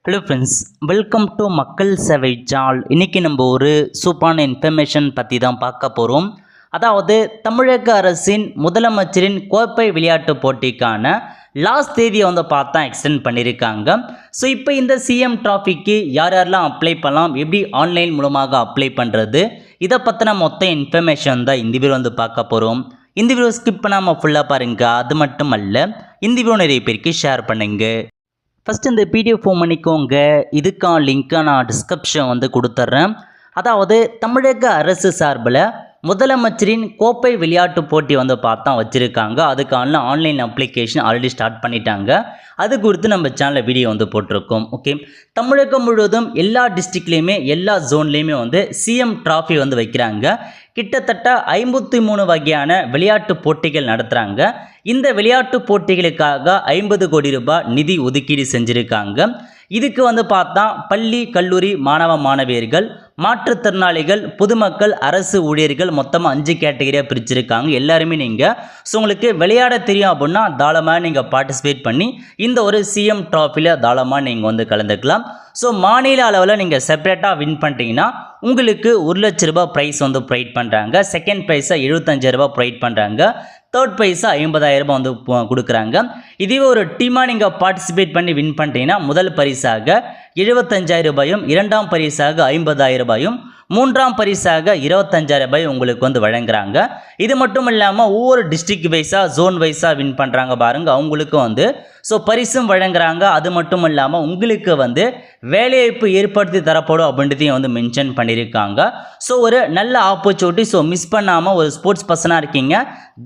Hello friends, welcome to மக்கள் சேவை சால். இன்றைக்கி நம்ம ஒரு சூப்பரான இன்ஃபர்மேஷன் பற்றி தான் பார்க்க போகிறோம். அதாவது தமிழக அரசின் முதலமைச்சரின் கோப்பை விளையாட்டு போட்டிக்கான லாஸ்ட் தேதியை பார்த்தா எக்ஸ்டெண்ட் பண்ணியிருக்காங்க. ஸோ இப்போ இந்த சிஎம் டிராஃபிக்கு யார் யாரெல்லாம் அப்ளை பண்ணலாம், எப்படி ஆன்லைன் மூலமாக அப்ளை பண்ணுறது, இதை பற்றின மொத்த இன்ஃபர்மேஷன் தான் இந்த வீடியோ பார்க்க போகிறோம். இந்த வீடியோ ஸ்கிப் பண்ணாமல் ஃபுல்லாக பாருங்கள். அது மட்டும் அல்ல, இந்த வீடியோ நிறைய பேருக்கு ஷேர் பண்ணுங்கள். ஃபஸ்ட்டு இந்த பிடிஎஃப் ஃபார்ம் பண்ணிக்கோங்க. இதுக்கான லிங்க்கை நான் டிஸ்கிரிப்ஷன் கொடுத்துட்றேன். அதாவது தமிழக அரசு சார்பில் முதலமைச்சரின் கோப்பை விளையாட்டு போட்டி பார்த்தா வச்சுருக்காங்க. அதுக்கான ஆன்லைன் அப்ளிகேஷன் ஆல்ரெடி ஸ்டார்ட் பண்ணிட்டாங்க. அது குறித்து நம்ம சேனலில் வீடியோ போட்டிருக்கோம். ஓகே, தமிழகம் முழுவதும் எல்லா டிஸ்ட்ரிக்ட்லேயுமே எல்லா ஜோன்லேயுமே சிஎம் டிராஃபி வைக்கிறாங்க. கிட்டத்தட்ட 53 வகையான விளையாட்டு போட்டிகள் நடத்துகிறாங்க. இந்த விளையாட்டு போட்டிகளுக்காக 50 கோடி ரூபாய் நிதி ஒதுக்கீடு செஞ்சுருக்காங்க. இதுக்கு பார்த்தா பள்ளி கல்லூரி மாணவ மாணவியர்கள், மாற்றுத்திறனாளிகள், பொதுமக்கள், அரசு ஊழியர்கள் மொத்தமாக 5 கேட்டகரியாக பிரிச்சிருக்காங்க. எல்லாருமே நீங்கள் உங்களுக்கு விளையாட தெரியும் அப்படின்னா தாராளமாக நீங்கள் பார்ட்டிசிபேட் பண்ணி இந்த ஒரு சிஎம் ட்ராஃபியில் தாராளமாக நீங்கள் கலந்துக்கலாம். ஸோ மாநில அளவில் நீங்கள் செப்பரேட்டாக வின் பண்ணிட்டீங்கன்னா உங்களுக்கு 1 லட்ச ரூபாய் ப்ரைஸ் ப்ரொவைட் பண்ணுறாங்க. செகண்ட் ப்ரைஸாக 75,000 ரூபாய் ப்ரொவைட் பண்ணுறாங்க. தேர்ட் ப்ரைஸாக 50,000 ரூபாய் கொடுக்குறாங்க. இதுவே ஒரு டீமாக நீங்கள் பார்ட்டிசிபேட் பண்ணி வின் பண்ணிட்டீங்கன்னா முதல் பரிசாக 75,000 ரூபாயும், இரண்டாம் பரிசாக 50,000 ரூபாயும், மூன்றாம் பரிசாக 25,000 ரூபாய் உங்களுக்கு வழங்குறாங்க. இது மட்டும் இல்லாமல் ஒவ்வொரு டிஸ்ட்ரிக்ட் வைஸாக ஜோன் வைஸாக வின் பண்ணுறாங்க பாருங்கள், அவங்களுக்கு ஸோ பரிசும் வழங்குறாங்க. அது மட்டும் இல்லாமல் உங்களுக்கு வேலைவாய்ப்பு ஏற்படுத்தி தரப்படும் அப்படின்றதையும் மென்ஷன் பண்ணியிருக்காங்க. ஸோ ஒரு நல்ல ஆப்பர்ச்சுனிட்டி. ஸோ மிஸ் பண்ணாமல், ஒரு ஸ்போர்ட்ஸ் பர்சனாக இருக்கீங்க,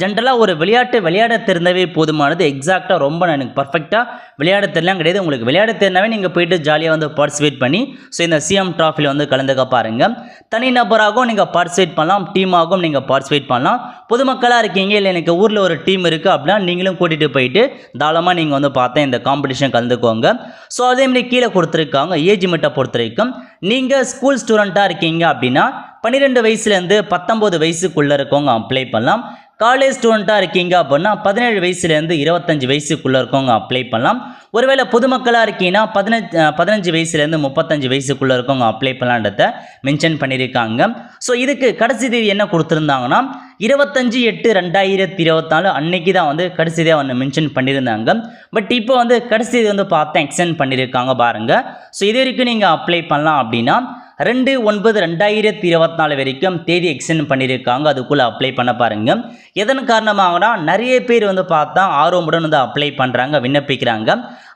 ஜென்ரலாக ஒரு விளையாட தெரிந்தவே போதுமானது. எக்ஸாக்டாக ரொம்ப எனக்கு பர்ஃபெக்டாக விளையாட தெரியலாம் கிடையாது. உங்களுக்கு விளையாட தெரிந்தாவே நீங்கள் போயிட்டு ஜாலியாக பார்ட்டிசிபேட் பண்ணி ஸோ இந்த சிஎம் டிராஃபியில் கலந்துக்க பாருங்கள். தனிநபராகவும் நீங்கள் பார்ட்டிசிபேட் பண்ணலாம், டீமாகவும் நீங்கள் பார்ட்டிசிபேட் பண்ணலாம். பொதுமக்களாக இருக்கீங்க, இல்லை எனக்கு ஊரில் ஒரு டீம் இருக்குது அப்படின்னா நீங்களும் கூட்டிகிட்டு போயிட்டு தாராளமாக நீங்கள் பார்த்தா இந்த காம்படிஷன் கலந்துக்கோங்க. ஸோ அதேமாதிரி கீழே கொடுத்துருக்காங்க ஏஜ் லிமிட்டை பொறுத்த வரைக்கும். நீங்கள் ஸ்கூல் ஸ்டூடெண்ட்டாக இருக்கீங்க அப்படின்னா 12 வயசுலேருந்து 19 வயசுக்குள்ளே இருக்கவங்க அப்ளை பண்ணலாம். காலேஜ் ஸ்டூடெண்ட்டாக இருக்கீங்க அப்படின்னா 17 வயசுலேருந்து 25 வயசுக்குள்ளே இருக்கவங்க அப்ளை பண்ணலாம். ஒருவேளை பொதுமக்களாக இருக்கீங்கன்னா 15 வயசுலேருந்து 35 வயசுக்குள்ளே இருக்கவங்க அப்ளை பண்ணலான்றத மென்ஷன் பண்ணியிருக்காங்க. ஸோ இதுக்கு கடைசி தேதி என்ன கொடுத்துருந்தாங்கன்னா 25/8/2024 அன்னைக்கு தான் கடைசி தேதி மென்ஷன் பண்ணியிருந்தாங்க. பட் இப்போ கடைசி தேதி பார்த்தா எக்ஸ்டெண்ட் பண்ணியிருக்காங்க பாருங்கள். ஸோ இது வரைக்கும் நீங்கள் அப்ளை பண்ணலாம் அப்படின்னா 2/9/2024 வரைக்கும் தேதி எக்ஸ்டெண்ட் பண்ணியிருக்காங்க. அதுக்குள்ளே அப்ளை பண்ண பாருங்கள். எதன் காரணமாகனா நிறைய பேர் பார்த்தா ஆர்வமுடன் அப்ளை பண்ணுறாங்க, விண்ணப்பிக்கிறாங்க.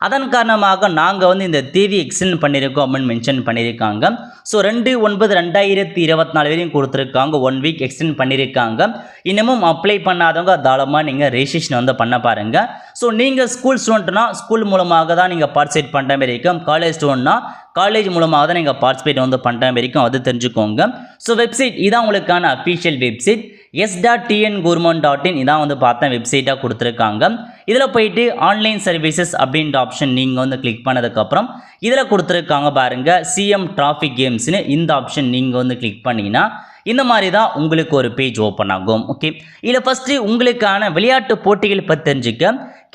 அதன் காரணமாக நாங்கள் இந்த தேதி எக்ஸ்டெண்ட் பண்ணியிருக்கோம் அப்படின்னு மென்ஷன் பண்ணியிருக்காங்க. ஸோ 2/9/2024 வரையும் கொடுத்துருக்காங்க. 1 வீக் எக்ஸ்டெண்ட் பண்ணியிருக்காங்க. இன்னமும் அப்ளை பண்ணாதவங்க தாராளமாக நீங்கள் ரெஜிஸ்ட்ரேஷன் பண்ண பாருங்கள். ஸோ நீங்கள் ஸ்கூல் ஸ்டூடெண்ட்னா ஸ்கூல் மூலமாக தான் நீங்கள் பார்ட்டிசிபேட் பண்ணுற மாதிரி இருக்கும். காலேஜ் ஸ்டூடெண்ட்னா காலேஜ் மூலமாக தான் நீங்கள் பார்ட்டிசிபேட் பண்ணுற மாதிரி இருக்கும். அது தெரிஞ்சுக்கோங்க. ஸோ வெப்சைட் இதான் உங்களுக்கான அஃபீஷியல் வெப்சைட். s.tngovernment.in இதான் பார்த்தா வெப்சைட்டாக கொடுத்துருக்காங்க. இதில் போயிட்டு ஆன்லைன் சர்வீசஸ் அப்படின்ற ஆப்ஷன் நீங்கள் கிளிக் பண்ணதுக்கப்புறம் இதில் கொடுத்துருக்காங்க பாருங்கள் சிஎம் டிராஃபிக் கேம்ஸ்னு. இந்த ஆப்ஷன் நீங்கள் கிளிக் பண்ணிங்கன்னா இந்த மாதிரி தான் உங்களுக்கு ஒரு பேஜ் ஓப்பன் ஆகும். ஓகே, இதில் ஃபஸ்ட்டு உங்களுக்கான விளையாட்டு போட்டிகள் பற்றி தெரிஞ்சுக்க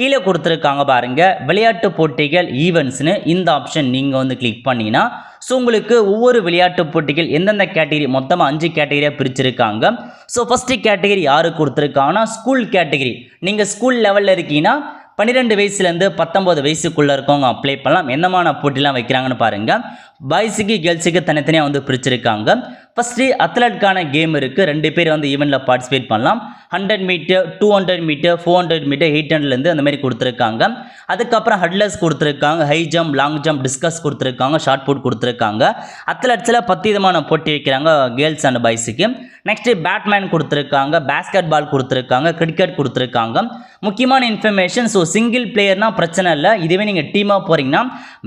கீழே கொடுத்துருக்காங்க பாருங்கள் விளையாட்டு போட்டிகள் ஈவெண்ட்ஸ்னு. இந்த ஆப்ஷன் நீங்கள் கிளிக் பண்ணிங்கன்னா ஸோ உங்களுக்கு ஒவ்வொரு விளையாட்டு போட்டிகள் எந்தெந்த கேட்டகரி மொத்தமாக 5 கேட்டகரியாக பிரிச்சிருக்காங்க. ஸோ ஃபஸ்ட்டு கேட்டகரி யாரு கொடுத்துருக்காங்கன்னா ஸ்கூல் கேட்டகரி. நீங்கள் ஸ்கூல் லெவலில் இருக்கீங்கன்னா 12 வயசுலேருந்து 19 வயசுக்குள்ளே இருக்கவங்க அப்ளை பண்ணலாம். என்னமான போட்டிலாம் வைக்கிறாங்கன்னு பாருங்கள். பாய்ஸுக்கு கேர்ள்ஸுக்கு தனித்தனியாக பிரிச்சிருக்காங்க. ஃபஸ்ட்டு அத்லெட்கான கேம் இருக்குது. 2 பேர் ஈவெண்ட்டில் பார்ட்டிசிபேட் பண்ணலாம். 100 மீட்டர், 200 மீட்டர், 400 மீட்டர், 800லேருந்து அந்த மாதிரி கொடுத்துருக்காங்க. அதுக்கப்புறம் ஹட்லர்ஸ் கொடுத்துருக்காங்க, high jump, long jump, discuss கொடுத்துருக்காங்க, ஷார்ட் புட் கொடுத்துருக்காங்க. அத்லெட்ஸில் 10 விதமான போட்டி வைக்கிறாங்க கேர்ள்ஸ் அண்ட் பாய்ஸுக்கு. நெக்ஸ்ட்டு பேட்மேன் கொடுத்துருக்காங்க, பேஸ்கெட் பால் கொடுத்துருக்காங்க, கிரிக்கெட் கொடுத்துருக்காங்க. முக்கியமான இன்ஃபர்மேஷன். ஸோ சிங்கிள் பிளேயர்னால் பிரச்சனை இல்லை. இதுவே நீங்கள் டீமாக போகிறீங்கன்னா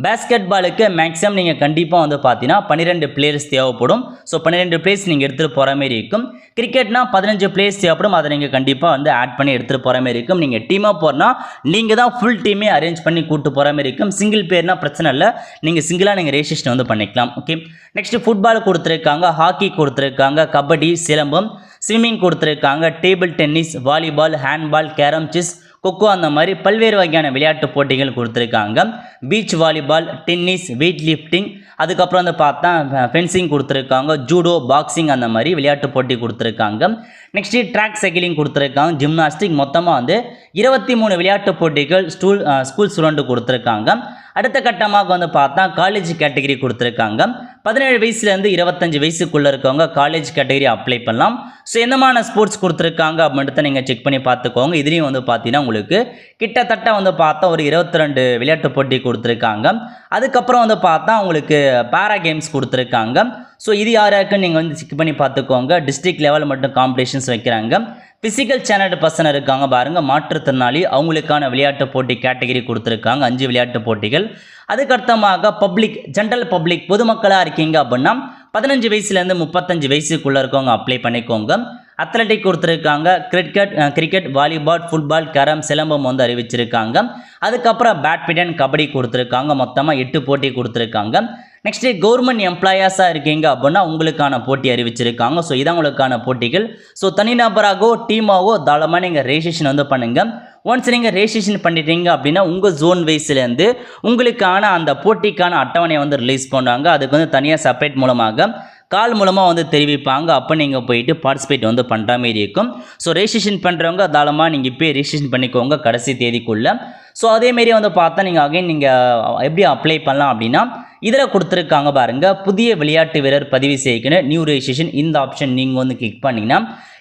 பேஸ்கெட் பாலுக்கு மேக்ஸிமம் நீங்கள் கண்டிப்பாக பார்த்தீங்கன்னா 12 பிளேயர்ஸ் தேவைப்படும். ஸோ 12 பிளேயர்ஸ் நீங்கள் எடுத்துகிட்டு போகிற மாதிரி இருக்கும். கிரிக்கெட்னா 15 பிளேயர்ஸ் தேவைப்படும். அதை நீங்கள் கண்டிப்பாக ஆட் பண்ணி எடுத்துகிட்டு போகிற மாதிரி இருக்கும். நீங்கள் டீமாக போகிறனா நீங்கள் தான் ஃபுல் டீமே அரேஞ்ச் பண்ணி கூட்டு போகிற மாதிரி இருக்கும். சிங்கிள் பிளேயர்னால் பிரச்சனை இல்லை, நீங்கள் சிங்கிளாக நீங்கள் ரெஜிஸ்ட்ரேஷன் பண்ணிக்கலாம். ஓகே, நெக்ஸ்ட்டு ஃபுட்பால் கொடுத்துருக்காங்க, ஹாக்கி கொடுத்துருக்காங்க, கபடி, சிலம்பம், ஸ்விம்மிங் கொடுத்துருக்காங்க, table tennis, volleyball, handball, carrom, chess, kho kho அந்த மாதிரி பல்வேறு வகையான விளையாட்டு போட்டிகள் கொடுத்துருக்காங்க. Beach volleyball, tennis, weight lifting, அதுக்கப்புறம் வந்து பார்த்தா ஃபென்சிங் கொடுத்துருக்காங்க, ஜூடோ, பாக்ஸிங் அந்த மாதிரி விளையாட்டு போட்டி கொடுத்துருக்காங்க. நெக்ஸ்ட்டு ட்ராக் சைக்கிளிங் கொடுத்துருக்காங்க, ஜிம்னாஸ்டிக், மொத்தமாக வந்து 23 விளையாட்டு போட்டிகள் ஸ்கூல் ஸ்டூடெண்ட் கொடுத்துருக்காங்க. அடுத்த கட்டமாக வந்து பார்த்தா காலேஜ் கேட்டகரி கொடுத்துருக்காங்க. 17 வயசுலேருந்து 25 வயசுக்குள்ளே இருக்கவங்க காலேஜ் கேட்டகரி அப்ளை பண்ணலாம். ஸோ எந்தமான ஸ்போர்ட்ஸ் கொடுத்துருக்காங்க அப்படின்றத நீங்கள் செக் பண்ணி பார்த்துக்கோங்க. இதுலேயும் வந்து பார்த்தீங்கன்னா உங்களுக்கு கிட்டத்தட்ட வந்து பார்த்தா ஒரு 22 விளையாட்டு போட்டி கொடுத்துருக்காங்க. அதுக்கப்புறம் வந்து பார்த்தா உங்களுக்கு பேரா கேம்ஸ் கொடுத்துருக்காங்க. ஸோ இது யாராருக்குன்னு நீங்கள் வந்து செக் பண்ணி பார்த்துக்கோங்க. டிஸ்ட்ரிக்ட் லெவல் மட்டும் காம்படிஷன்ஸ் வைக்கிறாங்க. ஃபிசிக்கல் சேனல்டு பர்சன் இருக்காங்க பாருங்கள், மாற்றுத்திறனாளி, அவங்களுக்கான விளையாட்டு போட்டி கேட்டகரி கொடுத்துருக்காங்க, 5 விளையாட்டு போட்டிகள். அதுக்கடுத்தமாக பப்ளிக், ஜென்ரல் பப்ளிக், பொதுமக்களாக இருக்கீங்க அப்படின்னா 15 வயசுலேருந்து 35 வயசுக்குள்ளே இருக்கவங்க அப்ளை பண்ணிக்கோங்க. அத்லட்டிக் கொடுத்துருக்காங்க, cricket, volleyball, football, carrom, silambam வந்து அறிவிச்சிருக்காங்க. அதுக்கப்புறம் பேட்மிண்டன், கபடி கொடுத்துருக்காங்க. மொத்தமாக 8 போட்டி கொடுத்துருக்காங்க. நெக்ஸ்ட்டு கவர்மெண்ட் எம்ப்ளாயர்ஸாக இருக்கீங்க அப்படின்னா உங்களுக்கான போட்டி அறிவிச்சிருக்காங்க. ஸோ இதான் உங்களுக்கான போட்டிகள். ஸோ தனிநபராகவோ டீமாகவோ தாராளமாக நீங்கள் ரெஜிஸ்ட்ரேஷன் வந்து பண்ணுங்கள். ஒன்ஸ் நீங்கள் ரெஜிஸ்ட்ரேஷன் பண்ணிட்டீங்க அப்படின்னா உங்கள் ஜோன் வைஸ்லேருந்து உங்களுக்கான அந்த போட்டிக்கான அட்டவணையை வந்து ரிலீஸ் பண்ணுவாங்க. அதுக்கு வந்து தனியாக செப்பரேட் மூலமாக கால் மூலமாக வந்து தெரிவிப்பாங்க. அப்போ நீங்கள் போயிட்டு பார்ட்டிசிபேட் வந்து பண்ணுற மாதிரி இருக்கும். ஸோ ரெஜிஸ்ட்ரேஷன் பண்ணுறவங்க தாராளமாக நீங்கள் இப்போ ரெஜிஸ்ட்ரேஷன் பண்ணிக்கோங்க கடைசி தேதிக்குள்ளே. ஸோ அதேமாரி வந்து பார்த்தா நீங்கள் அகைன் நீங்கள் எப்படி அப்ளை பண்ணலாம் அப்படின்னா இதில் கொடுத்துருக்காங்க பாருங்கள், புதிய விளையாட்டு வீரர் பதிவு செய்யணும், நியூ ரெஜிஸ்ட்ரேஷன். இந்த ஆப்ஷன் நீங்கள் வந்து கிளிக் பண்ணிங்கன்னா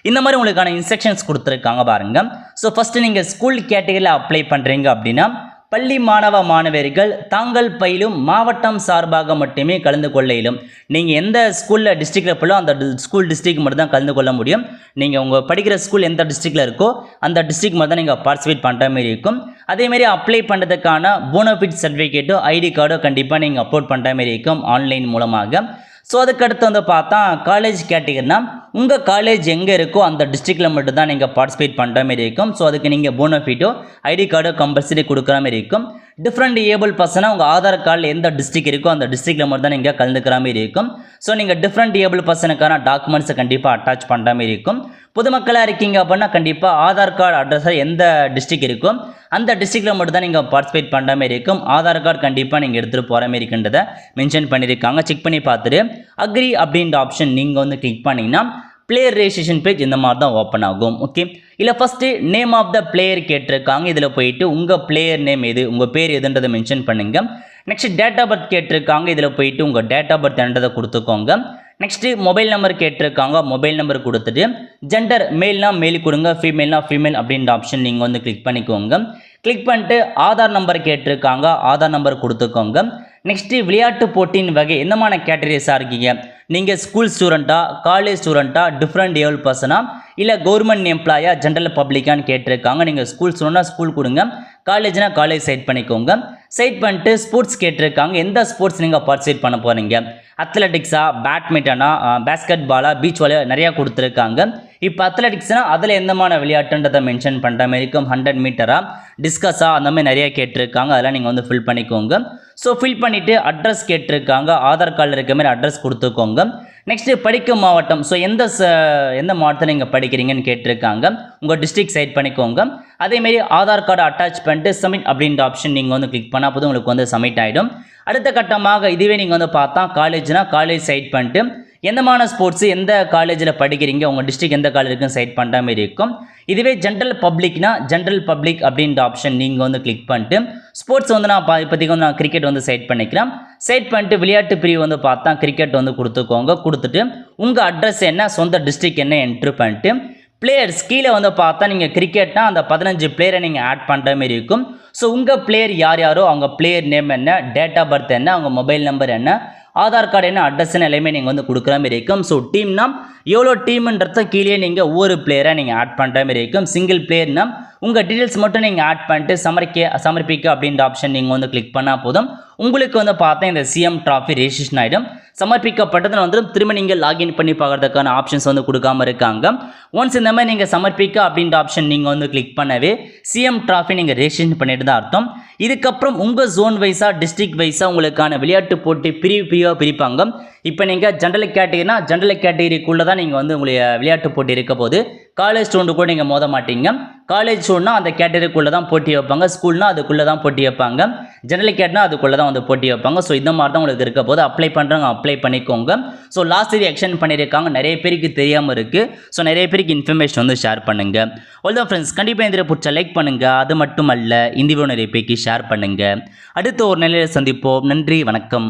இந்த மாதிரி உங்களுக்கான இன்ஸ்ட்ரக்ஷன்ஸ் கொடுத்துருக்காங்க பாருங்கள். ஸோ ஃபஸ்ட்டு நீங்கள் ஸ்கூல் கேட்டகரியில் அப்ளை பண்ணுறீங்க அப்படின்னா பள்ளி மாணவ மாணவர்கள் தாங்கள் பயிலும் மாவட்டம் சார்பாக மட்டுமே கலந்து கொள்ள இயலும். நீங்கள் எந்த ஸ்கூலில் டிஸ்ட்ரிக்டில் போலோ அந்த ஸ்கூல் டிஸ்ட்ரிக்ட் மட்டும் தான் கலந்து கொள்ள முடியும். நீங்கள் உங்கள் படிக்கிற ஸ்கூல் எந்த டிஸ்ட்ரிக்டில் இருக்கோ அந்த டிஸ்ட்ரிக்ட் மட்டும் தான் நீங்கள் பார்ட்டிசிபேட் பண்ணுற மாதிரி இருக்கும். அதேமாரி அப்ளை பண்ணுறதுக்கான போனோஃபிட் சர்டிஃபிகேட்டோ ஐடி கார்டோ கண்டிப்பாக நீங்கள் அப்லோட் பண்ணுற மாதிரி இருக்கும் ஆன்லைன் மூலமாக. ஸோ அதுக்கடுத்து வந்து பார்த்தா காலேஜ் கேட்டகரினா உங்கள் காலேஜ் எங்கே இருக்கோ அந்த டிஸ்ட்ரிக்டில் மட்டும் தான் நீங்கள் பார்ட்டிசிபேட் பண்ணுற மாதிரி இருக்கும். ஸோ அதுக்கு நீங்கள் போனோஃபிட்டோ ஐடி கார்டோ கம்பல்சரி கொடுக்குற மாதிரி இருக்கும். டிஃப்ரெண்ட் ஏபிள் பர்சனாக உங்கள் ஆதார் கார்டில் எந்த டிஸ்ட்ரிக்ட் இருக்கோ அந்த டிஸ்ட்ரிக்டில் மட்டும் தான் நீங்கள் கலந்துக்கிற மாதிரி இருக்கும். ஸோ நீங்கள் டிஃப்ரெண்ட் ஏபிள் பர்சனுக்கான டாக்குமெண்ட்ஸை கண்டிப்பாக அட்டாச் பண்ணுற மாதிரி இருக்கும். பொதுமக்களாக இருக்கீங்க அப்படின்னா கண்டிப்பாக ஆதார் கார்டு அட்ரஸாக எந்த டிஸ்ட்ரிக்ட் இருக்கோ அந்த டிஸ்ட்ரிக்டில் மட்டும் தான் நீங்கள் பார்ட்டிசிபேட் பண்ணுற மாதிரி இருக்கும். ஆதார் கார்டு கண்டிப்பாக நீங்கள் எடுத்துகிட்டு போகிற மாதிரி இருக்குன்றதை மென்ஷன் பண்ணியிருக்காங்க. செக் பண்ணி பார்த்துட்டு அக்ரி அப்படின்ற ஆப்ஷன் நீங்கள் வந்து கிளிக் பண்ணிங்கன்னா பிளேயர் ரெஜிஸ்ட்ரேஷன் பேஜ் இந்த மாதிரி தான் ஓப்பன் ஆகும். ஓகே, இல்லை first name of the player கேட்டிருக்காங்க. இதில் போயிட்டு உங்கள் பிளேயர் நேம் எது, உங்கள் பேர் எதுன்றதை மென்ஷன் பண்ணுங்கள். நெக்ஸ்ட் டேட் ஆஃப் பர்த் கேட்டிருக்காங்க. இதில் போயிட்டு உங்கள் டேட் ஆஃப் பர்த் என்றதை கொடுத்துக்கோங்க. நெக்ஸ்ட்டு மொபைல் நம்பர் கேட்டிருக்காங்க. மொபைல் நம்பர் கொடுத்துட்டு ஜெண்டர் மேல்னா மேல் கொடுங்க, ஃபீமேல்னா ஃபீமேல் அப்படின்ற ஆப்ஷன் நீங்கள் வந்து கிளிக் பண்ணிக்கோங்க. கிளிக் பண்ணிட்டு ஆதார் நம்பர் கேட்டிருக்காங்க. ஆதார் நம்பர் கொடுத்துக்கோங்க. நெக்ஸ்ட்டு விளையாட்டு போட்டியின் வகை எந்தமான கேட்டகரிஸாக இருக்கீங்க, நீங்கள் ஸ்கூல் ஸ்டூடெண்ட்டா, காலேஜ் ஸ்டூடெண்ட்டா, டிஃப்ரெண்ட் ஏபிள் பர்சனா, இல்லை கவர்மெண்ட் எம்ப்ளாயா, ஜென்ரல் பப்ளிக்கான்னு கேட்டிருக்காங்க. நீங்கள் ஸ்கூல் ஸ்டூடெண்ட்னா ஸ்கூல் கொடுங்க, காலேஜ்னா காலேஜ் சைட் பண்ணிக்கோங்க. சைட் பண்ணிட்டு ஸ்போர்ட்ஸ் கேட்டிருக்காங்க. எந்த ஸ்போர்ட்ஸ் நீங்கள் பார்ட்டிசிபேட் பண்ண போகிறீங்க, அத்லெட்டிக்ஸா, பேட்மிண்டனா, பேஸ்கெட் பாலா, பீச் வாலி நிறையா கொடுத்துருக்காங்க. இப்போ அத்லெட்டிக்ஸ்னால் அதில் எந்தமான விளையாட்டுன்றதை மென்ஷன் பண்ணுற மாதிரி இருக்கும். 100 மீட்டரா, டிஸ்கஸா, அந்த மாதிரி நிறையா கேட்டிருக்காங்க. அதெல்லாம் நீங்கள் வந்து ஃபில் பண்ணிக்கோங்க. ஸோ ஃபில் பண்ணிவிட்டு அட்ரஸ் கேட்டிருக்காங்க. ஆதார் கார்டில் இருக்க மாதிரி அட்ரஸ் கொடுத்துக்கோங்க. நெக்ஸ்ட்டு படிக்கும் மாவட்டம், ஸோ எந்த மாவட்டத்தில் நீங்கள் படிக்கிறீங்கன்னு கேட்டிருக்காங்க. உங்கள் டிஸ்ட்ரிக்ட் சைட் பண்ணிக்கோங்க. அதேமாரி ஆதார் கார்டு அட்டாச் பண்ணிட்டு சப்மிட் அப்படின்ற ஆப்ஷன் நீங்கள் வந்து கிளிக் பண்ணால் போதும் உங்களுக்கு வந்து சப்மிட் ஆகிடும். அடுத்த கட்டமாக இதுவே நீங்கள் வந்து பார்த்தா காலேஜ்னால் காலேஜ் சைட் பண்ணிட்டு எந்தமான ஸ்போர்ட்ஸு எந்த காலேஜில் படிக்கிறீங்க, உங்கள் டிஸ்ட்ரிக்ட் எந்த காலேஜ் இருக்குன்னு சைட் பண்ணுற மாதிரி இருக்கும். இதுவே ஜென்ரல் பப்ளிக்னா ஜென்ரல் பப்ளிக் அப்படின்ற ஆப்ஷன் நீங்கள் வந்து கிளிக் பண்ணிட்டு ஸ்போர்ட்ஸ் வந்து நான் இப்போதைக்கு வந்து நான் கிரிக்கெட் வந்து சைட் பண்ணிக்கிறேன். சைட் பண்ணிட்டு விளையாட்டு பிரிவு வந்து பார்த்தா கிரிக்கெட் வந்து கொடுத்துக்கோங்க. கொடுத்துட்டு உங்கள் அட்ரஸ் என்ன, சொந்த டிஸ்ட்ரிக்ட் என்ன என்ட்ரு பண்ணிட்டு பிளேயர்ஸ் கீழே வந்து பார்த்தா நீங்கள் கிரிக்கெட்னா அந்த 15 பிளேயரை நீங்கள் ஆட் பண்ணுற மாதிரி இருக்கும். ஸோ உங்கள் பிளேயர் யார் யாரோ அவங்க பிளேயர் நேம் என்ன, டேட் ஆஃப் பர்த் என்ன, அவங்க மொபைல் நம்பர் என்ன, ஆதார் கார்டு என்ன, அட்ரஸ்ன்னு எல்லாமே நீங்கள் வந்து கொடுக்குற மாதிரி இருக்கும். ஸோ டீம்னா எவ்வளோ டீம்ன்றத கீழே நீங்கள் ஒவ்வொரு பிளேயராக நீங்கள் ஆட் பண்ணுற மாதிரி இருக்கும். சிங்கிள் பிளேயர்னா உங்கள் டீட்டெயில்ஸ் மட்டும் நீங்கள் ஆட் பண்ணிட்டு சமர்ப்பிக்க அப்படின்ற ஆப்ஷன் நீங்கள் வந்து கிளிக் பண்ணால் போதும். உங்களுக்கு வந்து பார்த்தா இந்த சிஎம் டிராஃபி ரெஜிஸ்ட்ரேஷன் ஆகிடும். சமர்ப்பிக்கப்பட்டதில் வந்து திரும்ப நீங்கள் லாகின் பண்ணி பார்க்குறதுக்கான ஆப்ஷன்ஸ் வந்து கொடுக்காம இருக்காங்க. ஒன்ஸ் இந்த மாதிரி நீங்கள் சமர்ப்பிக்க அப்படின்ற ஆப்ஷன் நீங்கள் வந்து கிளிக் பண்ணவே சிஎம் டிராஃபி நீங்கள் ரெஜிஸ்ட்ரேஷன் பண்ணிட்டு தான் அர்த்தம். இதுக்கப்புறம் உங்கள் ஜோன் வைஸாக டிஸ்ட்ரிக்ட் வைஸாக உங்களுக்கான விளையாட்டு போட்டி பிரிவாக பிரிப்பாங்க. இப்போ நீங்கள் ஜென்ரல் கேட்டகரினா ஜென்ரல் கேட்டகரிக்குள்ளே தான் நீங்கள் வந்து உங்களுடைய விளையாட்டு போட்டி இருக்க போது. காலேஜ் ஸ்டூடெண்ட் கூட நீங்கள் மோத மாட்டீங்க. காலேஜ் ஸ்டூடெண்ட்னா அந்த கேட்டகரிக்குள்ளே தான் போட்டி வைப்பாங்க, ஸ்கூல்னா அதுக்குள்ளே தான் போட்டி வைப்பாங்க, ஜெனரல் கேட்னா அதுக்குள்ளே தான் வந்து போட்டி வைப்பாங்க. ஸோ இந்த மாதிரி தான் உங்களுக்கு இருக்க போது. அப்ளை பண்ணுறவங்க அப்ளை பண்ணிக்கோங்க. ஸோ லாஸ்ட் தேதி எக்ஸ்டெண்ட் பண்ணியிருக்காங்க, நிறைய பேருக்கு தெரியாமல் இருக்குது. ஸோ நிறைய பேருக்கு இன்ஃபர்மேஷன் வந்து ஷேர் பண்ணுங்கள். அவ்வளோதான் ஃப்ரெண்ட்ஸ், கண்டிப்பாக இந்த பிடிச்ச லைக் பண்ணுங்கள். அது மட்டும் அல்ல, இந்த வீடியோ நிறைய பேருக்கு ஷேர் பண்ணுங்கள். அடுத்த ஒரு நிலையில் சந்திப்போம். நன்றி, வணக்கம்.